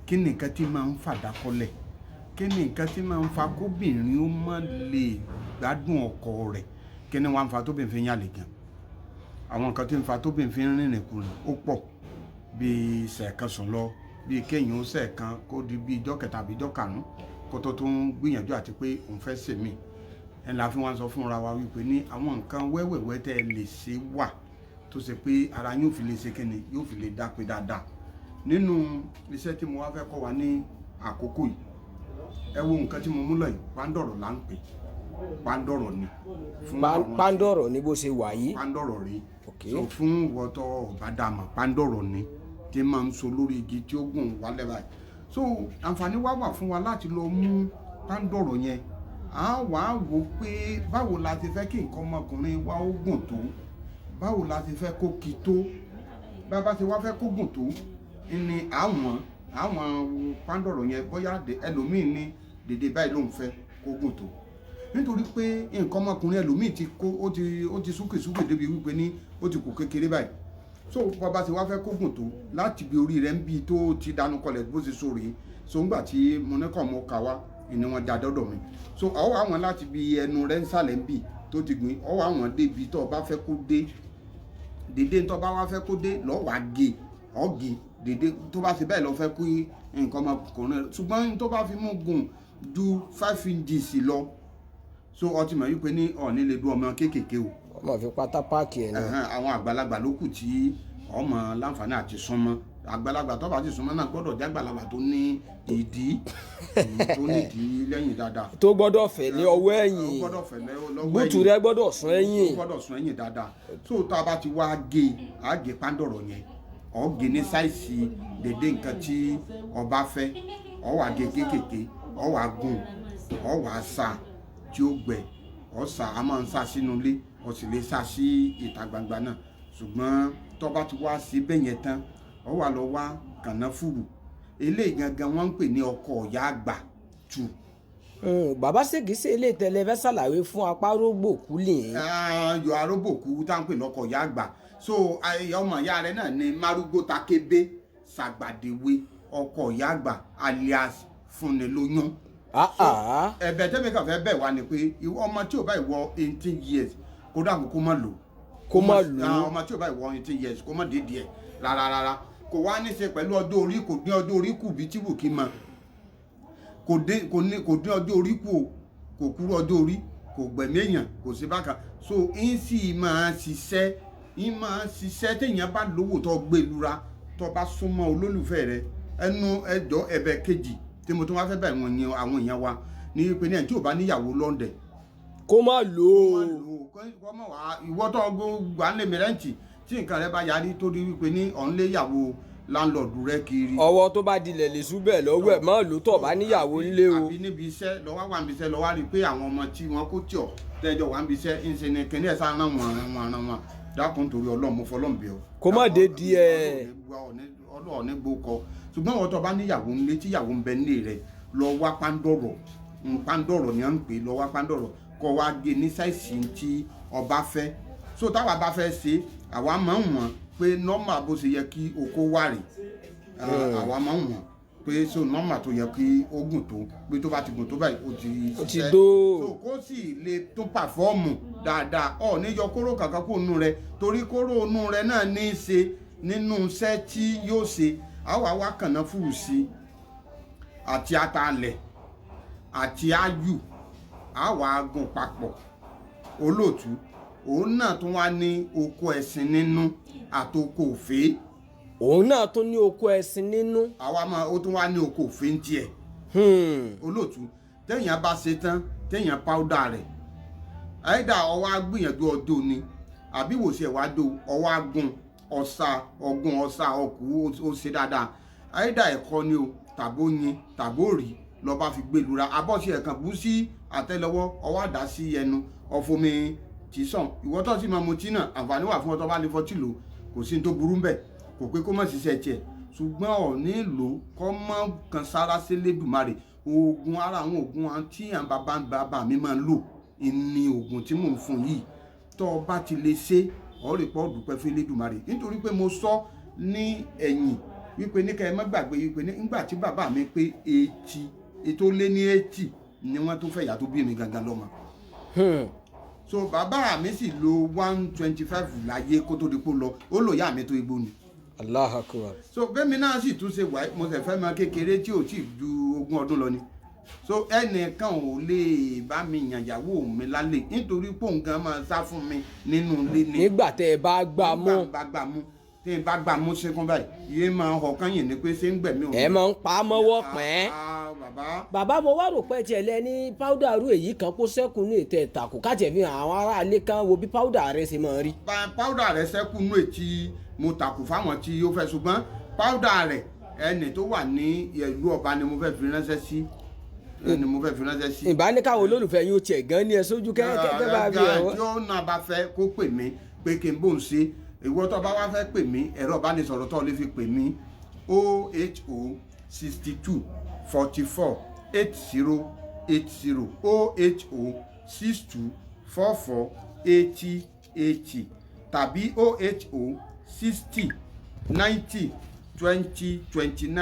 kí ni nǹkan tí máa ń fàdákọ́lẹ̀, kí ni nǹkan tí máa ń fa kóbìnrin ó má lè gbádùn ọkọ rẹ̀, kí ni wọ́n á fa tóbìnrin fi ń yàlè gan. Àwọn nǹkan tí ń fa tóbìnrin fi ń rìnrìn kùnrin ó pọ̀, bíi sẹ̀ẹ̀kan sùn lọ, bíi kéèyàn ó sẹ̀ẹ̀kan kó di bíi ijọ́ kẹta àbí ijọ́ karùn-ún kó tó tún gbìyànjú àti pé òun fẹ́ sèmí. ẹ̀ la fi wọ́n sọ fúnra wa wípé ní àwọn nǹkan wẹ́wẹ̀wẹ́ tẹ́ ẹ lè ṣe wà tó ṣe pé ara yóò fi lè ṣe kíni, yóò fi lè dá pé dáadáa. Nínú iṣẹ́ tí mo wá fẹ́ kọ́ wa ní àkókò yìí, ẹ wo nǹkan tí mo mú lọ yìí, pándọ̀rọ̀ là ń pè, pándọ̀rọ̀ ni. Pándọ̀rọ̀ ni bó ṣe wà yìí. Pándọ̀rọ̀ rí. Okay. So fún ìwọ́tọ̀ ọ̀bádàmọ̀, pándọ̀rọ̀ ni tí máa ń so lórí igi tí ó gùn wálẹ̀ báyìí. So àǹfààní wà fún wa láti lọ mú pándọ̀rọ̀ yẹn, à wá wò pé báwo la ti fẹ́ kí nǹkan ọmọkùnrin wa ó gùn tó, báwo la ti fẹ́ kó ki tó, bàbá ti wá fẹ́ kó gùn tó ni àwọn pándọ̀rọ̀ yẹn bóyá ẹlòmíì ní dèdè báyìí ló ń fẹ́ kó gùn tó, nítorí pé nǹkan ọmọkùnrin ẹlòmíì ti kó ó ti súkèsúkè débi wípé ní ó ti kù kékeré báyìí. So bàbá ti wá fẹ́ kó gùn tó láti bí orí rẹ̀ ń bí tó ti dánú kọlẹ̀ bó ṣe sórí. So ńgbà tí mo ní kàn mọ́ ká wá ni wọ́n já dọ́dọ̀ mi. So ọwọ́ àwọn láti bí ẹnu rẹ̀ ń sàlẹ̀ ń bì tó ti gbìn, ọwọ́ àwọn débi tó bá fẹ́ kó dé, dédé tó bá wá fẹ́ kó dé lọ́ọ́ wá gé ọ̀gì dédé tó bá ti bẹ́ẹ̀ lọ fẹ́ kó nǹkan ọmọkùnrin, ṣùgbọ́n tó bá fi mú gùn ju 5 inches lọ, so ọtí mọ̀ wípé ní ọ̀ní lè dún ọmọ kéékèèké o. Ọmọ fi pátá páàkì ẹ̀ náà. Àwọn àgbàlagbà ló kù tí ọmọ láǹfààní àti súnmọ́. Àgbàlagbà tó bá ti súnmọ́ náà gbọ́dọ̀ jẹ́ àgbàlagbà tó ní ìdí tó ní ìdí lẹ́yìn dáadáa. Tó gbọ́dọ̀ fẹ̀ ní ọwọ́ ẹ̀yìn. Tó gbọ́dọ̀ fẹ̀ lọ́wọ́ ẹ̀yìn. Búùtù rẹ̀ gbọ́dọ̀ sún ẹ̀yìn. Tó gbọ́dọ̀ sún ẹ̀yìn dáadáa. So tá a bá ti wá gé, á gé pándọ̀rọ̀ yẹn, ó gé ní sáìsì dédé nǹkan tí ó bá fẹ́, ó wá gé kéékèèké, ó wá gùn, ó wá sá tí ó gbẹ, ó sá, a máa ń sá sínú ilé, ó sì lè sá sí ìta gbangba náà. Ṣùgbọ́n tó bá ti wá sí bẹ́ẹ̀ yẹn tán, ó wá lọ wá kànáfùrù. Eléyìí gangan wọ́n ń pè ní ọkọ ìyá àgbà tù. Bàbá Ṣègìṣe ilé ìtẹ̀lẹ́ fẹ́ ṣàlàyé fún apárógbòkú lè. Yọ arógbòkú tá ń pè lọ́kọ ìyá àgbà. So ọmọ ìyá rẹ̀ náà ni Márúgbó Takébé Ṣàgbàdéwé ọkọ ìyá àgbà alias Fúnnilóyún. Ẹ̀bẹ̀ tẹ́mi kàn fẹ́ bẹ̀ wá ni pé ọmọ tí ò bá ìwọ 18 years kó dàgbò kó má lò. Ọmọ tí ò bá ìwọ 18 years kó má dé díẹ̀ rárá. Kò wá ní ṣe pẹ̀lú ọjọ́ orí, kò dín ọjọ́ orí kù bí tí wù kí mọ. Kò dín ọjọ́ orí kù o, kò kúrú ọjọ́ orí, kò gbẹ̀mí èèyàn, kò sí bákan. So ń sì máa ṣiṣẹ́ téèyàn bá lówó tó gbé lura tó bá súnmọ́ olólùfẹ́ rẹ̀. Ẹnu ẹjọ́ ẹ̀bẹ̀ kejì tí mo tún wá fẹ́ bẹ̀ wọ́n àwọn èèyàn wa ní pé ní ẹ̀ tí ò bá níyàwó lọ́ndẹ̀ kó má lò ó. Ìwọ tó gbà ń lé mi rẹ́ǹtì tí nǹkan rẹ bá yarí tó rí wípé ní ọ̀n lé ìyàwó láńlọ́ọ̀dù rẹ kiri. Ọwọ́ tó bá dilẹ̀ lè súbẹ̀ lọ́wọ́ ẹ̀ má lò tó bá níyàwó ńlé o. Àbí níbi iṣẹ́ lọ́wọ́ wà níbi iṣẹ́ lọ́wọ́ rí pé àwọn ọmọ tí wọ́n kó tí ọ̀ tẹ́jọ́ wà níbi iṣẹ́ ń ṣe ní kíní ẹ̀ sáà rán wọn dákun torí Ọlọ́run mo fọlọ́run bẹ̀ ọ́. Kó má dé díẹ̀. Ọlọ́run ní gbókọ ṣùgbọ́n wọ́n tó bá níyàwó ńlé tí ìyàwó ń bẹ nílé rẹ̀ lọ wá pándọ̀rọ̀ ni à ń pè, lọ wá pándọ̀rọ̀ kọ́ wá gé ní sáìsì tí ọba fẹ́. So táwa bá fẹ́ ṣe àwa máa ń wọ̀n pé nọ́mà bó ṣe yẹ kí oko wà rè, àwa máa ń wọ̀n pé so nọ́mà tó yẹ kí ó gùn tó, pé tó bá ti gùn tó báyìí ó ti ṣiṣẹ́. So kó sì lè tún pàfọ́ọ̀mù dáadáa, ọ̀ ní yọ kóró kankan kó nù rẹ torí kóró nù rẹ náà ní í ṣe nínú iṣẹ́ tí yóò ṣe. Àwa wá kànáfùrù sí àti atalẹ̀ àti áyù, àwa gùn papọ̀. Olóòtú òun náà tún wá ní oko ẹ̀sìn nínú àtoko òfé. Òun náà tún ní oko ẹ̀sìn nínú. Ó tún wá ní oko òfé ń tiẹ̀. Olóòtú téèyàn bá ṣe tán téèyàn páúdà rẹ̀, àìdá ọwọ́ á gbìyànjú ọdún ni àbí wòṣẹ̀ wá dó ọwọ́ á gùn ọ̀sà ọkù ó ṣe dáadáa. Àìdá ẹ̀kọ́ ni o tàbó yin tàbó rí lọ bá fi gbé lura, abọ́sí ẹ̀kan bú sí àtẹ́lẹwọ́ ọwọ́ àdá sí ẹnu ọ̀fọ̀mi tí sàn. Ìwọ tó sì máa mutí náà àǹfààní wà fún ọ tó bá lè fọtí lò, kò sí ní tó burú bẹ́ẹ̀, kò pé kó má ṣiṣẹ́ tiẹ̀, ṣùgbọ́n ọ̀ nílò kọ́ mọ́ kan sára sí Elédùmarè. Oògùn ara àwọn oògùn tí àwọn bàbá mi máa ń lò ní oògùn tí mò ń fún yìí, tó o bá ti lè ṣe ọ lè pọ̀ dúpẹ́ fún Elédùmarè. Nítorí pé mo sọ ní ẹ̀yìn wípé ní kẹ́ ẹ má gbàgbé wípé nígbà tí bàbá mi pé 80 ètò lé ní 80 ni wọ́n tó fẹ́ ìyá tó bí mi gangan lọ́mọ. So bàbá mi sì lo 125 láyé kó tó di pò lọ ó lò yá mi tó igbó ni. Allahu Akbar. So bẹ́ẹ̀mi náà sì tún ṣe wáyé mo sì fẹ́ máa kékeré tí ò tí ju 20 ọdún lọ ni. So ẹnìkan ò lè bá mi yànyàwó mi lálẹ́ nítorí pòǹgàn máa sá fún mi nínú ilé ni. nígbà tẹ́ ẹ bá gbà mú. tí n bá gbà mú ṣẹ́kún báyìí iye máa hàn kán yìí ni pé ṣé ń gbẹ̀mí òun. ẹ máa ń pa á mọ́wọ́ pẹ́ẹ́. bàbá mo wá rò pé tiẹ̀ lẹ ní páúdà rú èyí kan kó sẹ́kùn ní ètò ẹ̀tàkù káàtì fi hàn àwọn aráalé kan wo bí páúdà rẹ ṣe máa rí. páúdà rẹ sẹ́kùn ní ètí mo tàkù fáwọn tí ó fẹ́ ṣùgbọ́n páúdà rẹ ẹni tó wà ní ìlú ọba ni mo fẹ́ fi ránṣẹ́ sí. ìbáníkàwọ olólùfẹ́ yín ó tiẹ̀ gan ní ẹ sójú kẹ́kẹ́ bá bí ọwọ́. tí ó náà bá fẹ́ kó pè mí pé kí n bò ń ṣe ìwọ tó bá wá fẹ́ pè mí ẹ̀rọ ìbánisọ̀rọ̀ tó lè fi pè mí 080 62 44 8080 080 62 44 8080 tàbí 080 60 90 20 29.